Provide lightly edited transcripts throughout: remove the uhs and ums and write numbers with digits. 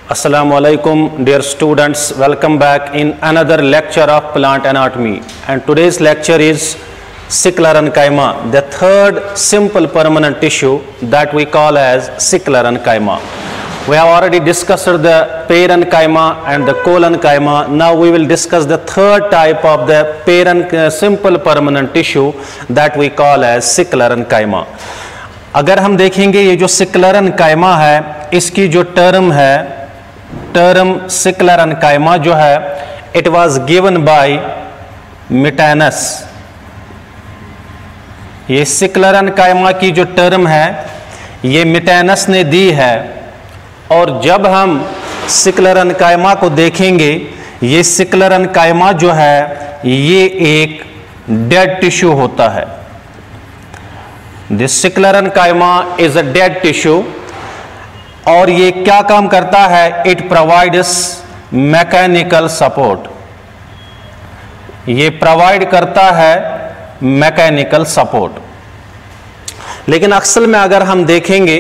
Assalamualaikum dear students, welcome back in another lecture of plant anatomy, and today's lecture is sickle parenchyma, the third simple permanent tissue that we call as sickle parenchyma. We have already discussed the parenchyma and the collenchyma. Now we will discuss the third type of the simple permanent tissue that we call as sickle parenchyma. अगर हम देखेंगे ये जो sickle parenchyma है, इसकी जो term है, term sickle parenchyma जो है, इट वाज गिवन बाय मिटानस. ये सिक्ल parenchyma की जो टर्म है ये मिटानस ने दी है. और जब हम सिक्ल parenchyma को देखेंगे, ये सिक्ल parenchyma जो है ये एक डेड टिश्यू होता है. This sickle parenchyma is a dead tissue. और ये क्या काम करता है? It provides mechanical support. ये प्रोवाइड करता है मैकेनिकल सपोर्ट. लेकिन अक्सर में अगर हम देखेंगे,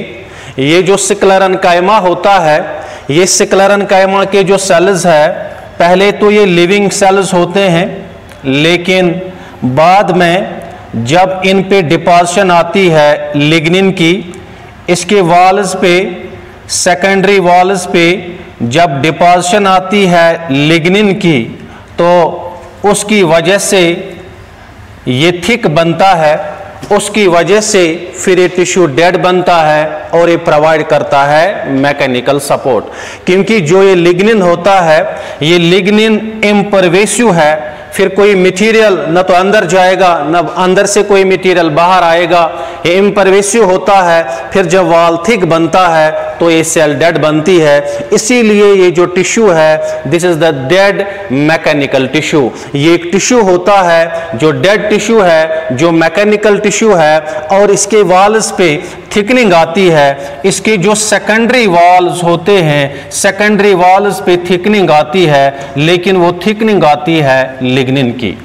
ये जो सिक्ल parenchyma होता है, ये सिक्ल parenchyma के जो सेल्स है, पहले तो ये लिविंग सेल्स होते हैं, लेकिन बाद में जब इन पे डिपोजिशन आती है लिग्निन की, इसके वॉल्स पे, सेकेंडरी वॉल्स पे जब डिपोजिशन आती है लिग्निन की, तो उसकी वजह से ये थिक बनता है. उसकी वजह से फिर ये टिश्यू डेड बनता है और ये प्रोवाइड करता है मैकेनिकल सपोर्ट. क्योंकि जो ये लिग्निन होता है, ये लिग्निन इम्परवेसिव है. फिर कोई मटेरियल न तो अंदर जाएगा, न अंदर से कोई मटेरियल बाहर आएगा. ये इम्परवेसिव होता है. फिर जब वॉल थिक बनता है तो ये सेल डेड बनती है. इसीलिए ये जो टिश्यू है, this is the dead mechanical tissue. ये एक टिश्यू होता है जो डेड टिश्यू है, जो मैकेनिकल टिश्यू है, और इसके वॉल्स पे थिकनिंग आती है. इसके जो सेकेंडरी वॉल्स होते हैं, सेकेंडरी वॉल्स पे थिकनिंग आती है, लेकिन वो थिकनिंग आती है लिग्निन की.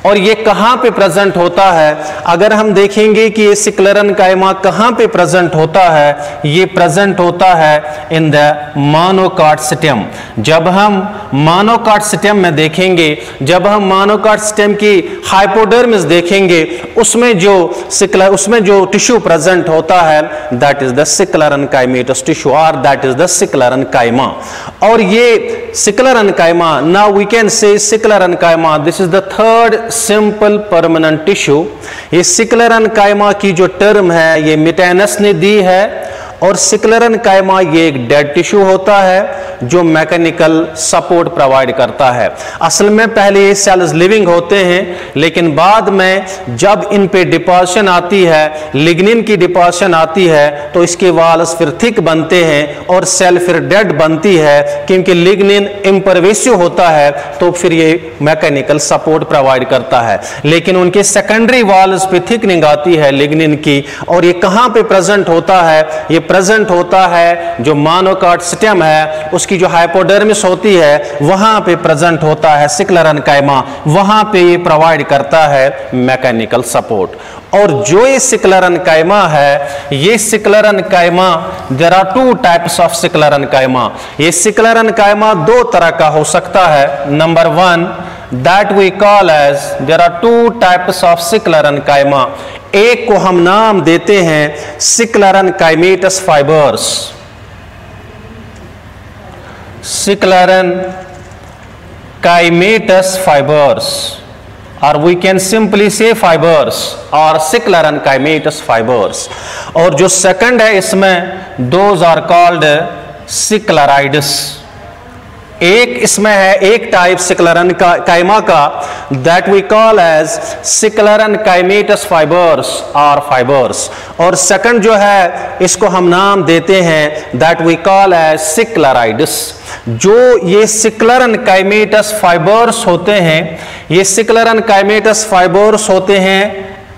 और ये कहां पे प्रेजेंट होता है? अगर हम देखेंगे कि ये सिक्ल parenchyma कहां पे प्रेजेंट होता है, ये प्रेजेंट होता है इन द मोनोकॉट स्टेम. जब हम मोनोकॉट स्टेम में देखेंगे, जब हम मोनोकॉट स्टेम की हाइपोडर्मिस देखेंगे, उसमें जो टिश्यू प्रेजेंट होता है, दैट इज द सिक्ल parenchymatous टिश्यू, और that is the sclerenchyma parenchyma. और ये sickle parenchyma, now we can say sclerenchyma parenchyma, this is the third simple permanent tissue. ये सिक्ल parenchyma की जो टर्म है ये मिटानस ने दी है. और सिक्ल parenchyma ये एक डेड टिश्यू होता है जो मैकेनिकल सपोर्ट प्रोवाइड करता है. असल में पहले ये सेल्स लिविंग होते हैं, लेकिन बाद में जब इन पे डिपोजिशन आती है, लिग्निन की डिपोजिशन आती है, तो इसके वॉल्स फिर थिक बनते हैं और सेल फिर डेड बनती है. क्योंकि लिग्निन इम्परवेसिव होता है, तो फिर ये मैकेनिकल सपोर्ट प्रोवाइड करता है. लेकिन उनके सेकेंडरी वॉल्स पे थिकनिंग आती है लिग्निन की. और ये कहां पे प्रेजेंट होता है? ये प्रेजेंट होता है जो मोनोकॉट स्टेम है, उसकी जो हाइपोडर्मिस होती है, वहां पे प्रेजेंट होता है सिक्ल parenchyma. वहां पे ये प्रोवाइड करता है मैकेनिकल सपोर्ट. और जो ये सिक्ल parenchyma है, ये sickle parenchyma, there are two types of sickle parenchyma. ये सिक्ल parenchyma दो तरह का हो सकता है. Number one, that we call as, there are two types of sickle parenchyma. एक को हम नाम देते हैं sickle parenchymatous fibers. Sickle parenchymatous fibers, or we can simply say fibers or sickle parenchymatous fibers. और जो सेकंड है इसमें, those are called sickleides. एक इसमें है एक टाइप सिक्ल parenchyma का, that we call as sickle parenchymatous fibers और फाइबर्स. और सेकंड जो है, इसको हम नाम देते हैं that we call as sickleides. जो ये सिक्ल parenchymatous fibers होते हैं, ये सिक्ल parenchymatous fibers होते हैं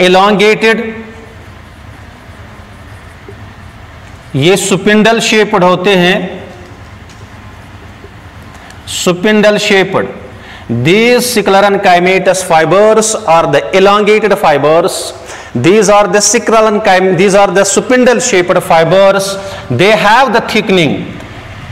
elongated, ये स्पिंडल शेप्ड होते हैं, spindle shaped. These sickle parenchymatous fibers are the elongated fibers. These are the spindle shaped fibers. They have the thickening.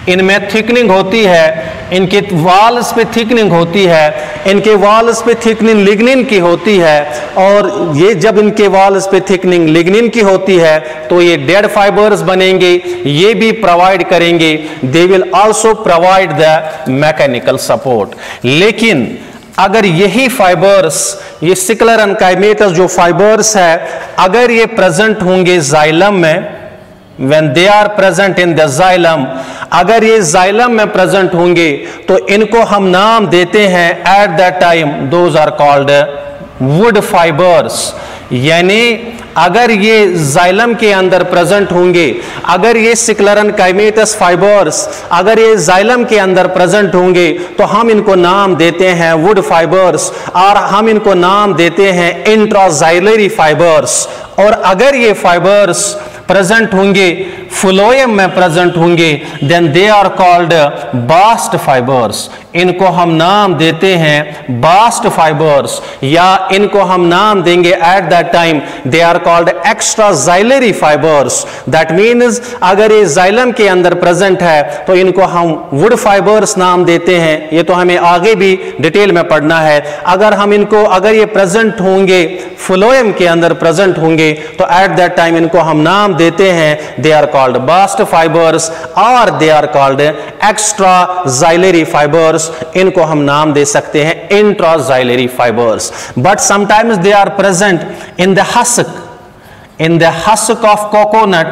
इनमें थिकनिंग होती है, इनके वॉल्स पे थिकनिंग होती है, इनके वॉल्स पे थिकनिंग लिग्निन की होती है, और ये जब इनके वॉल्स पे थिकनिंग लिग्निन की होती है तो ये डेड फाइबर्स बनेंगे, ये भी प्रोवाइड करेंगे, they will also provide the mechanical support. लेकिन अगर यही फाइबर्स, ये सिकुलर एन्काइमेटस जो फाइबर्स है, अगर ये प्रेजेंट होंगे जाइलम में, when they are present in the xylem, अगर ये जाइलम में प्रेजेंट होंगे तो इनको हम नाम देते हैं at that time those are called wood fibers। यानी अगर ये जाइलम के अंदर प्रेजेंट होंगे, अगर ये सिकुलर एन्काइमेटस फाइबर्स अगर ये जाइलम के अंदर प्रेजेंट होंगे तो हम इनको नाम देते हैं वुड फाइबर्स, और हम इनको नाम देते हैं इंट्राजाइलरी फाइबर्स। और अगर ये फाइबर्स प्रेजेंट होंगे, फ्लोएम में प्रेजेंट होंगे, then they are called bast fibres. इनको हम नाम देते हैं बास्ट फाइबर्स, या इनको हम नाम देंगे at that time they are called extraxylary fibres. That means अगर ये जाइलम के अंदर प्रेजेंट है तो इनको हम वुड फाइबर्स नाम देते हैं। ये तो हमें आगे भी डिटेल में पढ़ना है। अगर हम इनको, अगर ये प्रेजेंट होंगे, फ्लोएम के अंदर प्रेजेंट होंगे, तो एट दैट टाइम इनको हम नाम देते हैं they are called bast fibres और they are called extraxylary fibres. इनको हम नाम दे सकते हैं intraxylary fibres. But sometimes they are present in the husk of coconut.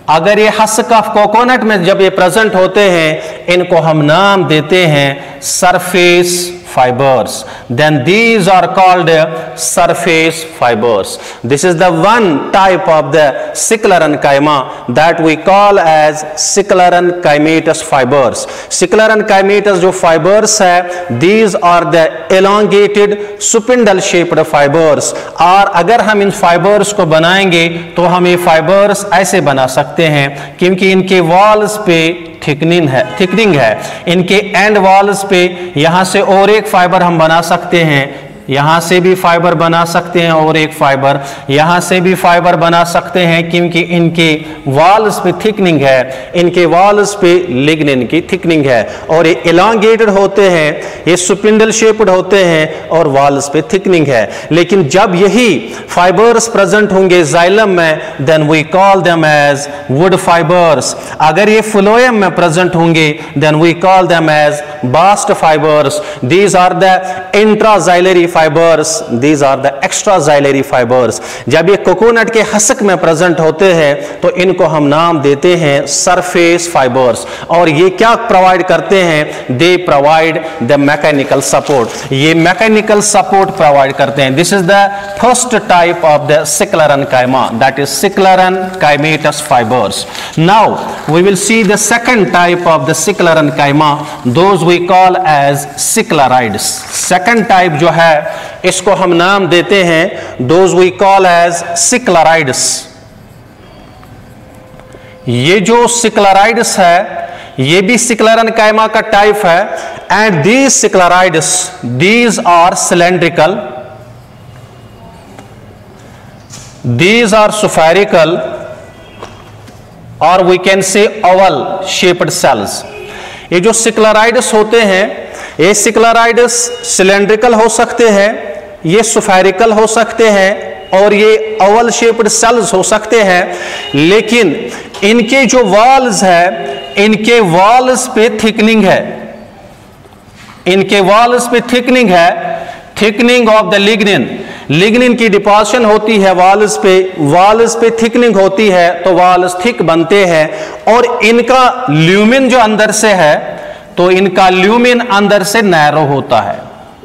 अगर ये हस्क ऑफ कोकोनट में जब ये प्रेजेंट होते हैं, इनको हम नाम देते हैं surface fibers, then these are called surface fibers. This is the one type of the sicular enchyma that we call as sicular enchymatous fibers. Sicular enchymatous जो fibers है, these are the elongated spindle shaped fibers। और अगर हम इन fibers को बनाएंगे तो हम ये fibers ऐसे बना सकते हैं, क्योंकि इनके walls पे थिकनिंग है, इनके एंड वॉल्स पे यहां से और एक फाइबर हम बना सकते हैं, यहां से भी फाइबर बना सकते हैं, और एक फाइबर यहां से भी फाइबर बना सकते हैं, क्योंकि इनके वॉल्स पे थिकनिंग है, इनके वॉल्स पे लिग्निन की थिकनिंग है, और ये इलांगेटेड होते हैं, ये स्पिंडल शेप्ड होते हैं, और वॉल्स पे थिकनिंग है। लेकिन जब यही फाइबर्स प्रेजेंट होंगे जाइलम में, then we call them as wood fibres. अगर ये फ्लोएम में प्रेजेंट होंगे, then we call them as bast fibres. These are the intraxylary fibres, these are the extraxylary fibres. जब ये कोकोनट के हस्क में प्रेजेंट होते हैं तो इनको हम नाम देते हैं सरफेस फाइबर्स। और ये क्या प्रोवाइड करते हैं? They provide the mechanical support. ये मैकेनिकल सपोर्ट प्रोवाइड करते हैं। This is the first type of the sclerenchyma, that is sclerenchymatous fibres. Now we will see the second type of the sclerenchyma, those we call as sclereids. Second type जो है इसको हम नाम देते हैं those we call as sclereids. ये जो सिक्लराइड्स है ये भी सिकुलर एन्काइमा का टाइप है, and these sclereids, these are cylindrical, these are spherical, और we can say oval shaped cells. ये जो सिक्लराइड्स होते हैं, ये सिक्लराइड्स सिलेंड्रिकल हो सकते हैं, ये स्फेरिकल हो सकते हैं, और ये ओवल शेप्ड सेल्स हो सकते हैं। लेकिन इनके जो वॉल्स है, इनके वॉल्स पे थिकनिंग है, इनके वॉल्स पे थिकनिंग है, thickening of the lignin. Lignin की डिपोजिशन होती है वॉल्स पे थिकनिंग होती है तो वॉल्स थिक बनते हैं। और इनका ल्यूमिन जो अंदर से है, तो इनका ल्यूमिन अंदर से नैरो होता है।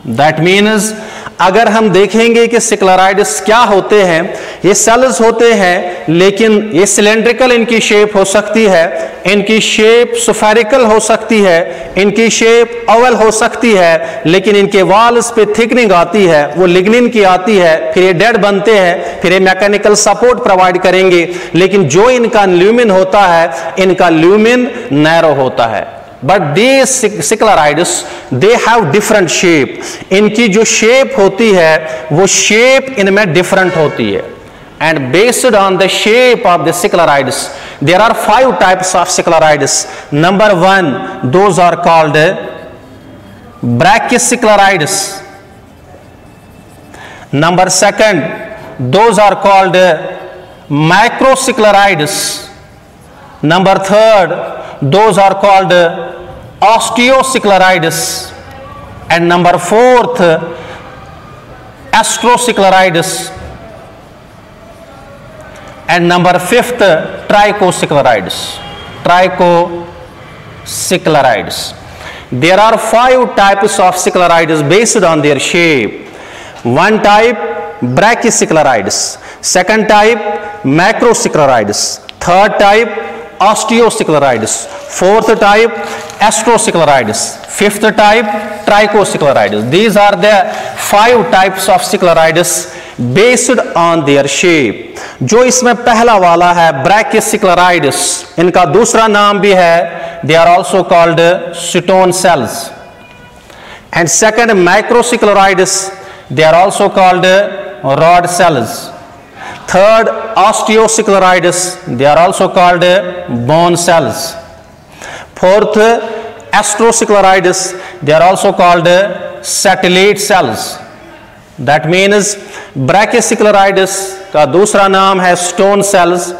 दैट मीन्स अगर हम देखेंगे कि सिक्लराइड्स क्या होते हैं, ये सेल्स होते हैं, लेकिन ये सिलेंड्रिकल इनकी शेप हो सकती है, इनकी शेप स्फेरिकल हो सकती है, इनकी शेप ओवल हो सकती है, लेकिन इनके वॉल्स पे थिकनिंग आती है, वो लिग्निन की आती है, फिर ये डेड बनते हैं, फिर ये मैकेनिकल सपोर्ट प्रोवाइड करेंगे। लेकिन जो इनका ल्यूमिन होता है, इनका ल्यूमिन नैरो होता है। But these sclereids they have different shape. इनकी जो शेप होती है वो शेप इनमें डिफरेंट होती है, and based on the shape of the sclereids There are 5 types of scleritis. Number 1, those are called brachyscleritis. Number 2, those are called macroscleritis. Number 3, those are called osteoscleritis. And number 4th, astroscleritis. And number 5th, trichoscleritis. Trichoscleritis. There are 5 types of scleritis based on their shape. 1 type, brachyscleritis. 2nd type, macroscleritis. 3rd type, osteoscleritis. 4th type, astroscleritis. 5th type, trichoscleritis. These are the 5 types of scleritis based on their shape. जो इसमें पहला वाला है brachyscleritis, इनका दूसरा नाम भी है, they are also called stone cells. And second, macroscleritis, they are also called rod cells. Third, osteoscleritis, they are also called bone cells. Fourth, astroscleritis, they are also called satellite cells. That means brachyscleritis का दूसरा नाम है stone cells,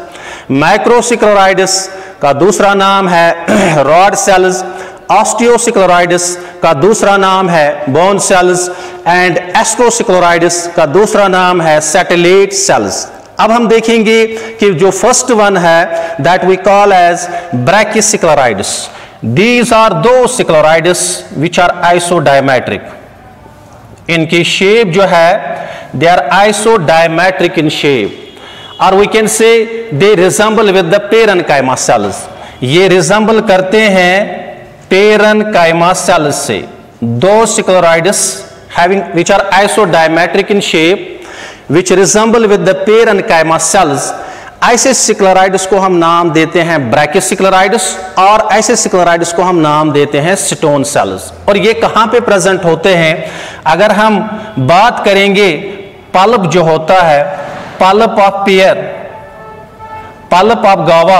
macroscleritis का दूसरा नाम है rod cells, osteoscleritis का दूसरा नाम है bone cells and astroscleritis का दूसरा नाम है satellite cells. अब हम देखेंगे कि जो फर्स्ट वन है that we call as brachyscleritis. These are those scleritis which are isodiametric. इनकी शेप जो है they are isodiametric in shape, or we can say they resemble with the parenchyma cells. ये resemble करते हैं parenchyma cells से. Those scleritis having which are isodiametric in shape, which resemble with the parenchyma cells, ऐसे स्क्लेराइटिस को हम नाम देते हैं ब्रैकिस्क्लेराइटिस और ऐसे स्क्लेराइटिस को हम नाम देते हैं स्टोन सेल्स. और ये कहाँ पे प्रेजेंट होते हैं? अगर हम बात करेंगे पल्प जो होता है, pulp of pear, pulp of guava,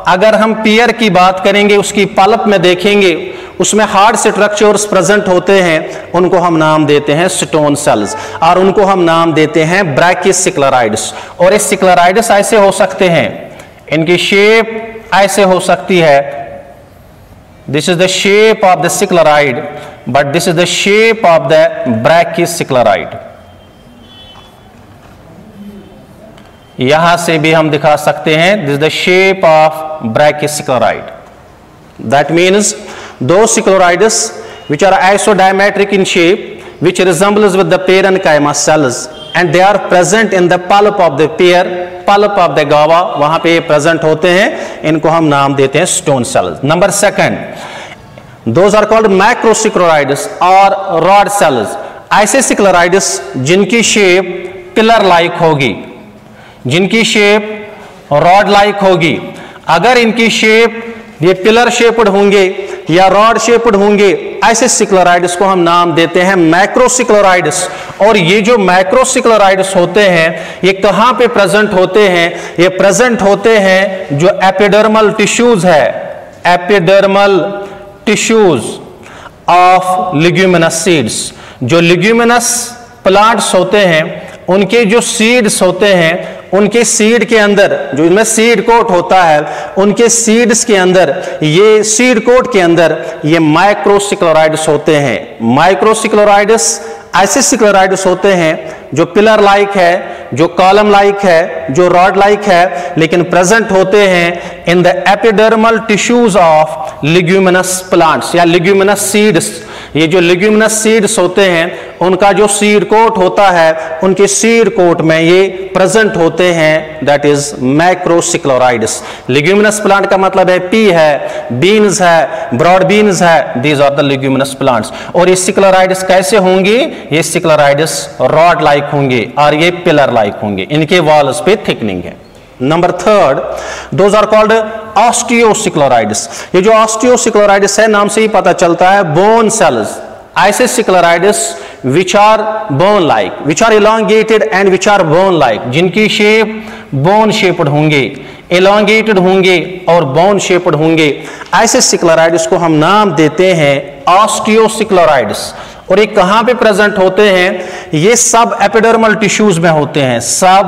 अगर हम पियर की बात करेंगे उसकी पल्प में देखेंगे उसमें हार्ड स्ट्रक्चर्स प्रेजेंट होते हैं, उनको हम नाम देते हैं स्टोन सेल्स और उनको हम नाम देते हैं ब्रैकिस्क्लेराइड्स. और ये स्क्लेराइड्स ऐसे हो सकते हैं, इनकी शेप ऐसे हो सकती है. This is the shape of the sclereid, but this is the shape of the brachysclereid. यहां से भी हम दिखा सकते हैं this is the shape of brachysclereid. That means those scleritis which are isodiametric in shape, which resembles with the parenchyma cells, and they are present in the pulp of the pear, pulp of the guava, वहां पे present होते हैं, इनको हम नाम देते हैं stone cells. Number 2, those are called macroscleritis or rod cells. ऐसे scleritis जिनकी shape pillar like होगी, जिनकी shape rod like होगी. अगर इनकी shape ये पिलर शेप्ड होंगे या रॉड शेप्ड होंगे, ऐसे स्क्लेराइड्स को हम नाम देते हैं मैक्रोस्क्लेराइड्स. और ये जो मैक्रोस्क्लेराइड्स होते हैं ये कहां पे प्रेजेंट होते हैं? ये प्रेजेंट होते हैं जो एपिडर्मल टिश्यूज है, epidermal tissues of leguminous seeds. जो लिग्यूमिनस प्लांट्स होते हैं उनके जो सीड्स होते हैं, उनके सीड के अंदर जो इनमें सीड कोट होता है, उनके सीड्स के अंदर, ये सीड कोट के अंदर ये माइक्रोस्क्लेराइड्स होते हैं. माइक्रोस्क्लेराइड्स ऐसे स्क्लेराइड्स होते हैं जो पिलर लाइक है, जो कॉलम लाइक है, जो रॉड लाइक है, लेकिन प्रेजेंट होते हैं in the epidermal tissues of leguminous plants या लिग्यूमिनस सीड्स. ये जो लिग्यूमिनस सीड्स होते हैं उनका जो सीड कोट होता है, उनके सीड कोट में ये प्रेजेंट होते हैं, that is macrosclereids. Leguminous plant का मतलब है पी है, बीन्स है, ब्रॉड बीन्स है, these are the leguminous plants. और ये स्क्लेराइड्स कैसे होंगे? ये स्क्लेराइड्स रॉड लाइक होंगे और ये पिलर लाइक होंगे, इनके वॉल्स पे थिकनिंग है. Number 3, those are called osteosclereids. ये जो ऑस्टियोस्क्लेराइड्स है नाम से ही पता चलता है बोन सेल्स. ऐसे sclereids which are bone like, which are elongated and which are bone like, जिनकी शेप बोन शेप्ड होंगे. एलोंगेटेड होंगे और बोन शेप्ड होंगे। ऐसे सिक्लेराइड्स को हम नाम देते हैं ऑस्टियोसिक्लेराइड्स। और ये कहां पे प्रेजेंट होते हैं? ये सब एपिडर्मल टिश्यूज में होते हैं, सब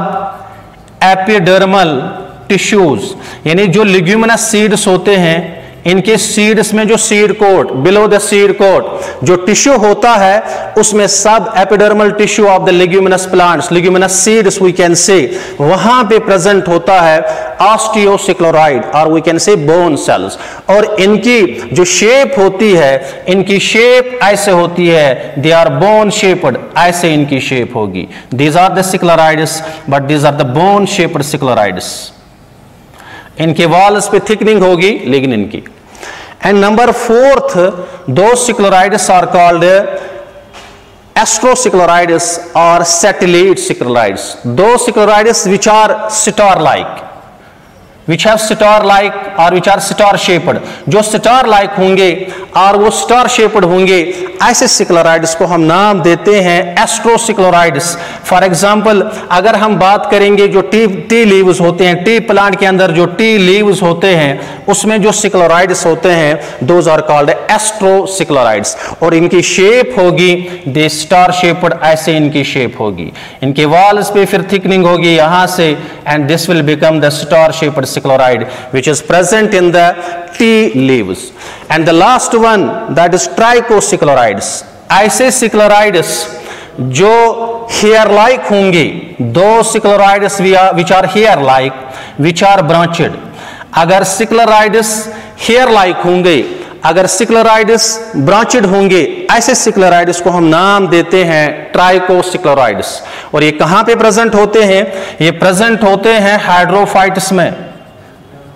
एपिडर्मल टिश्यूज, यानी जो लिग्यूमिनस सीड्स होते हैं, इनके सीड्स में जो seed coat, below the seed coat जो टिश्यू होता है, उसमें sub epidermal tissue of the leguminous plants, leguminous seeds we can say, वहां पे प्रेजेंट होता है ऑस्टियोसिक्लेराइड और we can say bone cells. और इनकी जो शेप होती है, इनकी शेप ऐसे होती है, दे आर बोन शेप्ड, ऐसे इनकी शेप होगी। These are the sclereids, but these are the bone shaped sclereids. इनके वॉल्स पे थिकनिंग होगी, लेकिन इनकी। एंड नंबर फोर्थ, दो सिक्लेराइड्स आर कॉल्ड एस्ट्रोसिक्लेराइड्स और सैटेलाइट सिक्लेराइड्स। दो sclereids which are star like, which have star like or which are star shaped, जो star like होंगे और वो स्टार शेप्ड होंगे, ऐसे सिक्लेराइड्स को हम नाम देते हैं एस्ट्रोसिक्लेराइड्स। फॉर एग्जांपल, अगर हम बात करेंगे जो टी लीव्स होते हैं, टी प्लांट के अंदर जो टी लीव्स होते हैं, उसमें जो सिक्लेराइड्स होते हैं, दोज आर कॉल्ड एस्ट्रोसिक्लेराइड्स। और इनकी शेप होगी दे स्टार शेप्ड, ऐसे इनकी शेप होगी। इनके वॉल्स पे फिर थिकनिंग होगी यहां से, and this will become the star shaped sclereid which is present in the tea leaves. And the last one, that is trichosiclerides. ऐसे सिक्लेराइड्स जो हेयर लाइक होंगे, दो सिक्लेराइड्स which are hair like, which are branched। अगर सिक्लेराइड्स hair like होंगे, अगर सिक्लेराइड्स branched होंगे, ऐसे सिक्लेराइड्स को हम नाम देते हैं ट्राइकोसिक्लेराइड्स। और ये कहां पे प्रेजेंट होते हैं? ये प्रेजेंट होते हैं हाइड्रोफाइट्स में।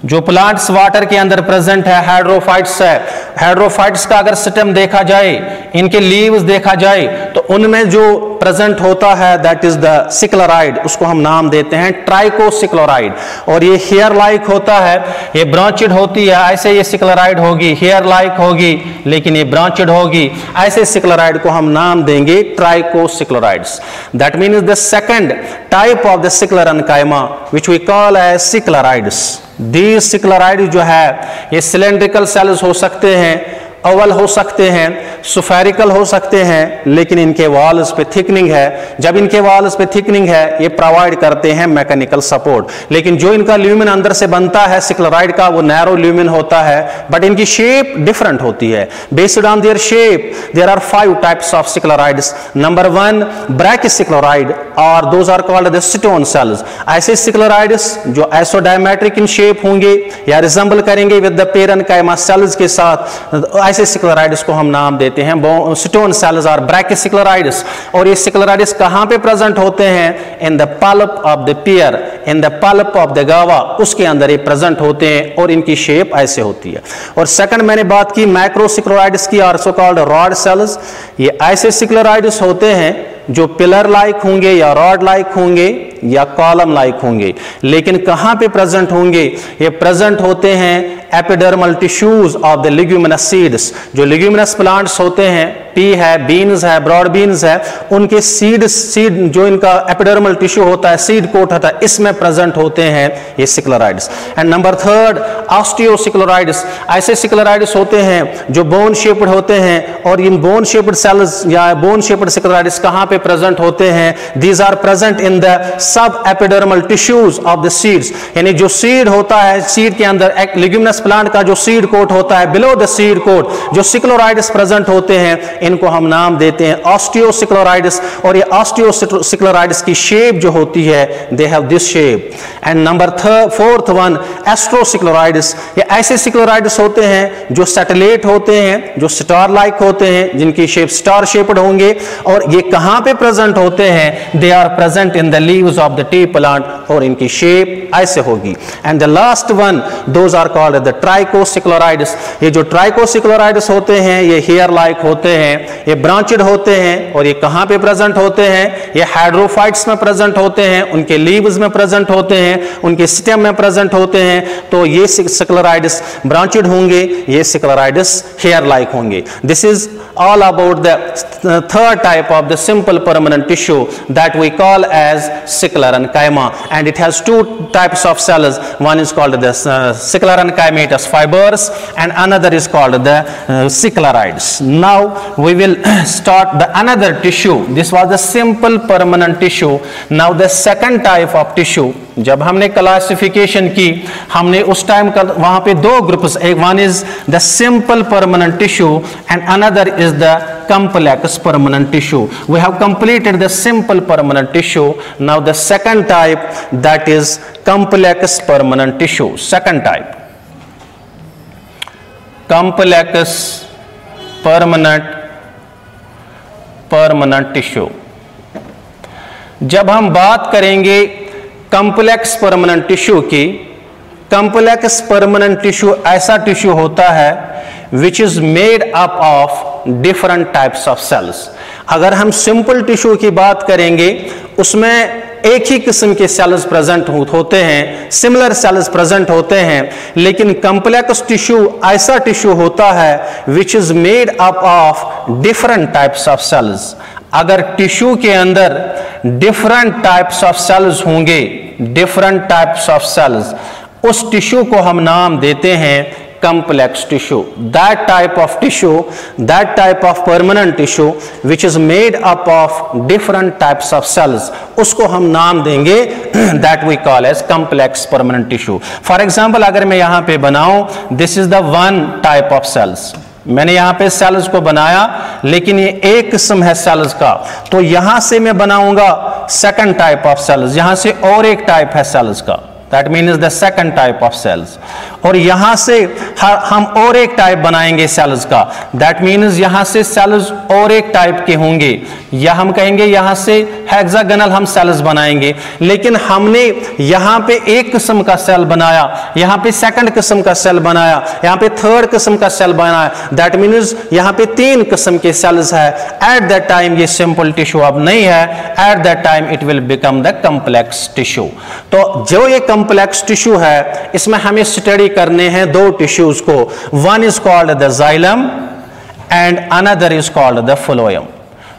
जो प्लांट्स वाटर के अंदर प्रेजेंट है, हाइड्रोफाइट्स है। हाइड्रोफाइट्स का अगर सिस्टम देखा जाए, इनके लीव्स देखा जाए, तो उनमें जो प्रेजेंट होता है दैट इज द सिक्लेराइड, उसको हम नाम देते हैं ट्राइकोसिक्लेराइड। और ये हेयर लाइक होता है, ये ब्रांचेड होती है, ऐसे ये सिक्लेराइड होगी, हेयर लाइक होगी लेकिन ये ब्रांचेड होगी, ऐसे सिक्लेराइड को हम नाम देंगे trichosclereids. That means the second type of the sclerenchyma which we call as sclereids. These sclereid जो है, ये सिलेंड्रिकल सेल्स हो सकते हैं, ओवल हो सकते हैं, सुफेरिकल हो सकते हैं, लेकिन इनके वॉल्स पे थिकनिंग है। जब इनके वॉल्स पे थिकनिंग है, ये प्रोवाइड करते हैं मैकेनिकल सपोर्ट। लेकिन जो इनका ल्यूमिन अंदर से बनता है सिक्लेराइड का, वो नैरो ल्यूमिन होता है, बट इनकी शेप डिफरेंट होती है। Based on their shape there are 5 types of sclereids. Number 1 brachysclereid और those are called the stone cells. ऐसे सिक्लेराइड्स जो आइसोडायमेट्रिक इन शेप होंगे या रिजेंबल करेंगे विद द पेरेन्काइमा सेल्स के साथ, ऐसे सिक्लेराइड्स को हम नाम देते हैं स्टोन सेल्स और ब्रैकिसिक्लेराइड्स। और ये सिक्लेराइड्स कहां पे प्रेजेंट होते हैं? In the pulp of the pear, in the pulp of the guava, उसके अंदर ये प्रेजेंट होते हैं और इनकी शेप ऐसे होती है। और सेकंड मैंने बात की मैक्रोसिक्लेराइड्स की, आल्सो कॉल्ड रॉड सेल्स। ये ऐसे सिक्लेराइड्स होते हैं जो पिलर लाइक होंगे या रॉड लाइक होंगे या कॉलम लाइक होंगे, लेकिन कहां पे प्रेजेंट होंगे? ये प्रेजेंट होते हैं epidermal tissues of the leguminous seeds. जो लिग्यूमिनस प्लांट्स होते हैं, पी है, बीन्स है, ब्रॉड बीन्स है, उनके सीड जो इनका एपिडर्मल टिश्यू होता है, सीड कोट होता है, इसमें प्रेजेंट होते हैं ये सिक्लेराइड्स। And number 3 ऑस्टियोसिक्लेराइड्स। ऐसे सिक्लेराइड्स होते हैं जो बोन शेप्ड होते हैं, और इन बोन शेप्ड सेल्स या बोन शेप्ड सिक्लेराइड्स कहां पे प्रेजेंट होते हैं? These are present in the sub epidermal tissues of the seeds. यानी जो सीड होता है, सीड के अंदर एक लिग्यूमिनस प्लांट का जो सीड कोट होता है, बिलो द सीड कोट जो सिक्लेराइड्स प्रेजेंट होते हैं, इनको हम नाम देते हैं ऑस्टियोसिक्लेराइड्स। और ये ऑस्टियोसिक्लेराइड्स की शेप जो होती है, they have this shape. And number 4th one astrosclereids. ये ऐसे सिक्लेराइड्स होते हैं जो सैटेलाइट होते हैं, जो स्टार लाइक होते हैं, जिनकी शेप स्टार शेप्ड होंगे। और ये कहां पे प्रेजेंट होते हैं? They are present in the leaves of the tea plant, और इनकी शेप ऐसे होगी। And the last one, those are called the trichosclereids. ये जो ट्राइकोसिक्लेराइड्स होते हैं, ये हेयर लाइक होते हैं, हैं, ये ब्रांचेड होते हैं और ये कहाँ पे प्रेजेंट होते हैं, ये हाइड्रोफाइट्स में प्रेजेंट होते हैं, उनके लीव्स में प्रेजेंट होते हैं, उनके स्टेम में प्रेजेंट होते हैं। तो ये सिक्लेराइड्स ब्रांचेड होंगे, ये सिक्लेराइड्स हेयर लाइक होंगे। This is all about the third type of the simple permanent tissue that we call as sclerenchyma, and it has two types of cells. One is called the sclerenchymatous fibers and another is called the scleroids. Now we will start the another tissue. This was the simple permanent tissue. Now the second type of tissue, जब हमने classification की, हमने उस time वहां पे दो groups, एक one is the simple permanent tissue and another is the complex permanent tissue. We have completed the simple permanent tissue. Now the second type, that is complex permanent tissue. Second type, complex permanent tissue. जब हम बात करेंगे complex permanent tissue की, complex permanent tissue ऐसा tissue होता है which is made up of different types of cells. अगर हम सिंपल टिश्यू की बात करेंगे, उसमें एक ही किस्म के सेल्स प्रेजेंट होते हैं, सिमिलर सेल्स प्रेजेंट होते हैं, लेकिन कॉम्प्लेक्स टिश्यू ऐसा टिश्यू होता है which is made up of different types of cells. अगर टिश्यू के अंदर डिफरेंट टाइप्स ऑफ सेल्स होंगे, डिफरेंट टाइप्स ऑफ सेल्स, उस टिश्यू को हम नाम देते हैं complex tissue. That type of tissue, that type of permanent tissue which is made up of different types of cells, उसको हम नाम देंगे that we call as complex permanent tissue. For example, अगर मैं यहां पे बनाऊं, this is the one type of cells. मैंने यहां पे सेल्स को बनाया, लेकिन ये एक किस्म है सेल्स का, तो यहां से मैं बनाऊंगा सेकंड टाइप ऑफ सेल्स, यहां से और एक टाइप है सेल्स का, that means the second type of cells, और यहां से हम और एक टाइप बनाएंगे सेल्स का, दैट मीन्स यहां से सेल्स और एक टाइप के होंगे, या हम कहेंगे यहां से हेक्सागोनल हम सेल्स बनाएंगे। लेकिन हमने यहां पे एक किस्म का सेल बनाया, यहां पे सेकंड किस्म का सेल बनाया, यहां पे थर्ड किस्म का सेल बनाया, दैट मीन्स यहां पे तीन किस्म के सेल्स है। एट दैट टाइम ये सिंपल टिश्यू अब नहीं है, eight that time it will become the complex tissue. तो जो ये कॉम्प्लेक्स टिश्यू है, इसमें हमें स्टडी करने हैं दो टिश्यूज को, one is called the xylem and another is called the phloem.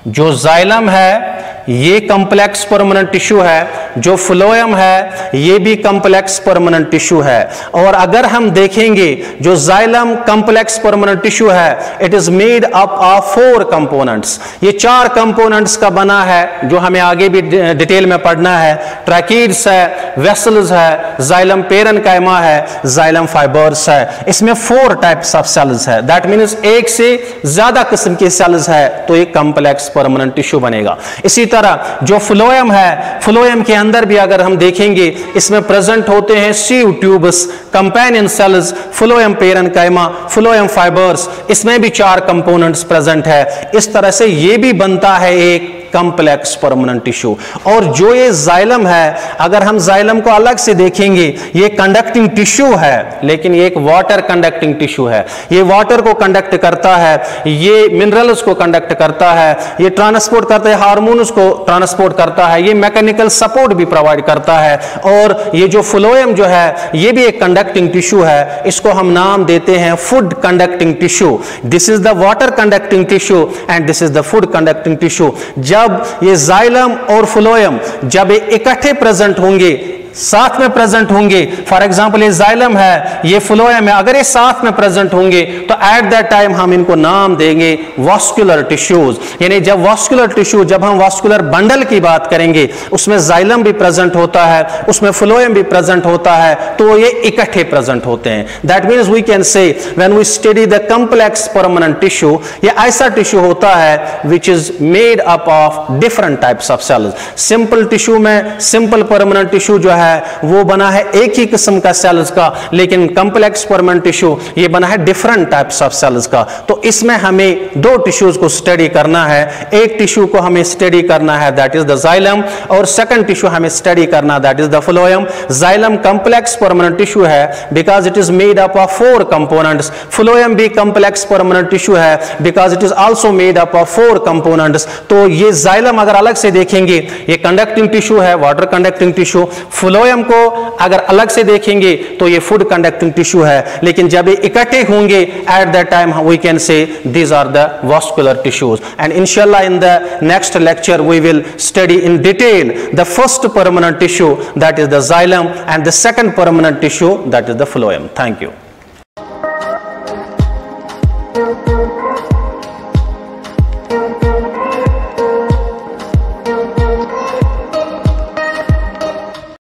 जो जाइलम है ये कॉम्प्लेक्स परमानेंट टिश्यू है, जो फ्लोएम है ये भी कॉम्प्लेक्स परमानेंट टिश्यू है। और अगर हम देखेंगे जो जाइलम कॉम्प्लेक्स परमानेंट टिश्यू है, it is made up of 4 components. ये 4 कंपोनेंट्स का बना है, जो हमें आगे भी डिटेल में पढ़ना है। ट्रैकीड्स है, वेसल्स है, जाइलम पेरेन्काइमा है, जाइलम फाइबर्स है। इसमें 4 टाइप्स ऑफ सेल्स है, दैट मीन्स एक से ज्यादा किस्म के सेल्स है, तो एक कॉम्प्लेक्स परमानेंट टिश्यू बनेगा। इसी तरह जो फ्लोएम है, फ्लोएम के अंदर भी अगर हम देखेंगे, इसमें प्रेजेंट होते हैं sieve tubes, companion cells, phloem parenchyma, phloem fibres, इसमें भी 4 कंपोनेंट्स प्रेजेंट है। इस तरह से ये भी बनता है एक कॉम्प्लेक्स परमानेंट टिश्यू। और जो ये जाइलम है, अगर हम जाइलम को अलग से देखेंगे, ये कंडक्टिंग टिश्यू है, लेकिन ये एक वाटर कंडक्टिंग टिश्यू है। ये वाटर को कंडक्ट करता है, ये मिनरल्स को कंडक्ट करता है, ये ट्रांसपोर्ट करता है, हार्मोन्स को ट्रांसपोर्ट करता है, ये मैकेनिकल सपोर्ट भी प्रोवाइड करता है। और ये जो फ्लोएम जो है, ये भी एक कंडक्टिंग टिश्यू है, इसको हम नाम देते हैं food conducting tissue. This is the water conducting tissue and this is the food conducting tissue. जब ये जाइलम और फ्लोएम जब इकट्ठे प्रेजेंट होंगे, साथ में प्रेजेंट होंगे, फॉर एग्जांपल ये जाइलम है, ये फ्लोएम है, अगर ये साथ में प्रेजेंट होंगे, तो एट दैट टाइम हम इनको नाम देंगे वास्कुलर टिश्यूज। यानी जब वास्कुलर टिश्यू, जब हम वास्कुलर बंडल की बात करेंगे, उसमें जाइलम भी प्रेजेंट होता है, उसमें फ्लोएम भी प्रेजेंट होता है, तो ये इकट्ठे प्रेजेंट होते हैं। That means we can say when we study the complex permanent tissue, ये ऐसा टिश्यू होता है which is made up of different types of cells. Simple tissue में सिंपल परमानेंट टिश्यू जो है है वो बना है एक ही किस्म का सेल्स का, लेकिन कॉम्प्लेक्स परमानेंट टिश्यू ये बना है डिफरेंट टाइप्स ऑफ सेल्स का। तो इसमें हमें दो टिश्यूज को स्टडी करना है। एक टिश्यू को हमें स्टडी करना है दैट इज द जाइलम, और सेकंड टिश्यू हमें स्टडी करना that is the phloem. Xylem complex permanent tissue है because it is made up of 4 components. Phloem भी कॉम्प्लेक्स परमानेंट टिश्यू है because it is also made up of 4 components. तो ये xylem अगर अलग से देखेंगे ये कंडक्टिंग टिश्यू है, वाटर कंडक्टिंग टिश्यू। फ्लोएम को अगर अलग से देखेंगे तो ये फूड कंडक्टिंग टिश्यू है, लेकिन जब ये इकट्ठे होंगे at that time we can say these are the vascular tissues. And inshallah in the next lecture we will study in detail the first permanent tissue that is the xylem and the second permanent tissue that is the phloem. Thank you.